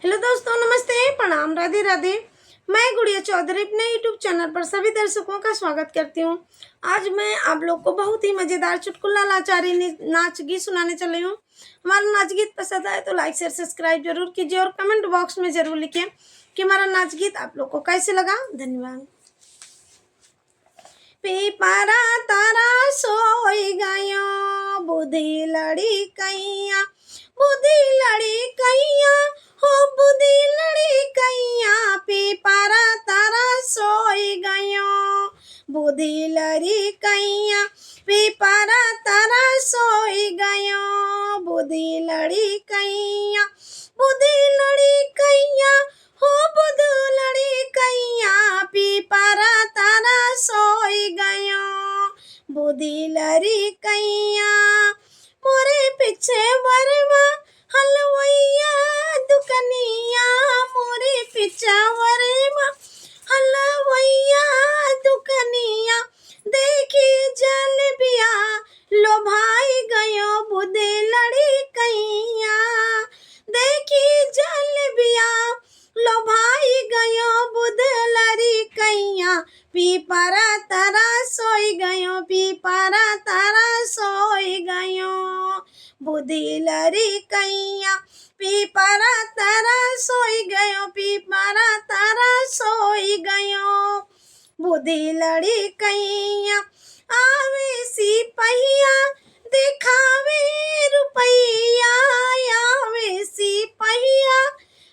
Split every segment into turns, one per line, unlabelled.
Hello दोस्तों, नमस्ते, प्रणाम, राधे राधे। मैं गुड़िया चौधरी अपने यूट्यूब चैनल पर सभी दर्शकों का स्वागत करती हूँ। आज मैं आप लोग को बहुत ही मज़ेदार चुटकुला लाचारी नाच गीत सुनाने चली हूँ। हमारा नाच गीत पसंद आए तो लाइक शेयर सब्सक्राइब जरूर कीजिए और कमेंट बॉक्स में जरूर लिखिए कि हमारा नाच गीत आप लोग को कैसे लगा। धन्यवाद। पीपरा तारा सोई गयो, बुद्धि लड़ी कैया, बुद्धि लड़ी कैया, हो बुद्धि लड़ी कैया। पीपरा तारा सोई गयो, बुद्धि लड़ी कैया, पीपरा तारा सोई गयो, बुद्धि लड़ी कैया, बुद्धि लड़ी कैया, हो बुद्धि लड़ी कैया। पीपरा तारा सोई गयो, बुद्धि लड़ी कैया। मोरे पीछे वरवा हलवैया दुकनिया, मोरे पीछे वरवा हलवैया दुकनिया। देखी जलेबिया लोभाई गयो, बुद्धि लड़ी कैया। देखी जलेबिया लोभाई गयो, बुद्धि लड़ी कैया। पीपरा तारा सोई गयो, पीपरा तारा सोई गयो, बुद्धि लड़ी कैया। पीपरा तारा सोई गयो, पीपरा तारा सोई गयो, बुद्धि लड़ी कैया। आवे सिपहिया दिखावे रुपैया, आवे सिपहिया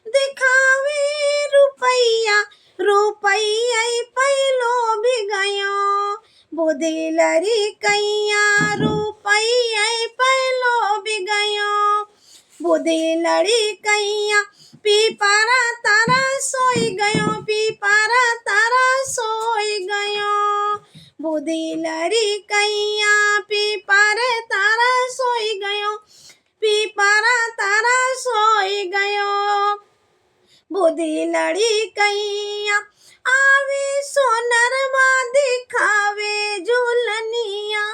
दिखावे रुपैया, रुपैया पैलो भी गयो, बुद्धि लड़ी कैया। रुपैया पैलो भी गयो, बुद्धि लड़ी कैया। पीपरा तारा सोई गयो, पीपरा तारा सोई गयो, बुद्धि लड़ी कैया। पीपरा तारा सोई गयो, पीपरा तारा सोई गयो, बुद्धि लड़ी कैया। आवे सोनरवा दिखावे झूलनिया,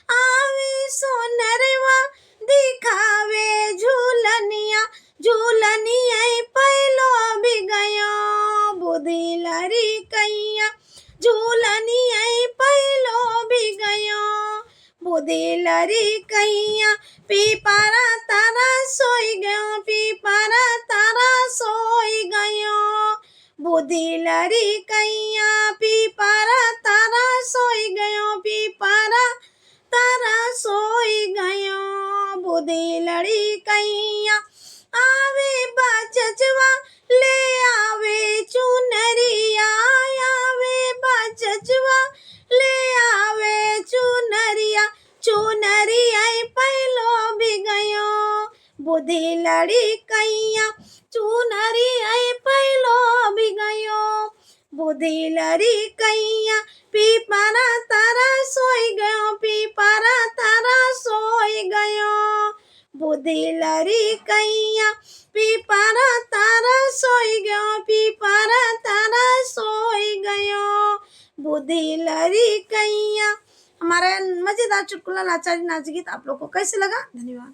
आवे सोनरवा दिखावे झूलनिया, झूलनिया पैलो भी गयो, बुद्धि लड़ी कैया। झूलनिया पैलो भी गयो, बुद्धि लड़ी कैया। पीपरा तारा सोई गयो, पीपरा तारा सोई गयो, बुद्धि लड़ी कैया। पीपरा तारा सोई गयो, पीपरा तारा सोई गयो, बुद्धि लड़ी कैया। आवे बाजजवा ले आवे चुनरिया, आवे बाजजवा ले आवे चुनरिया, चुनरिया पैलो भी गयो, बुद्धि लड़ी कैया। चुनरिया पैलो भी गयो, बुद्धि लड़ी कैया। पीपरा तारा सोई गयो, पीपरा तारा सोई गयो, बुद्धि लड़ी कैया। पीपरा तारा सोई गयो, पीपरा तारा सोई गयो, बुद्धि लड़ी कैया। हमारा मजेदार चुटकुला लाचारी नाच गीत आप लोग को कैसे लगा? धन्यवाद।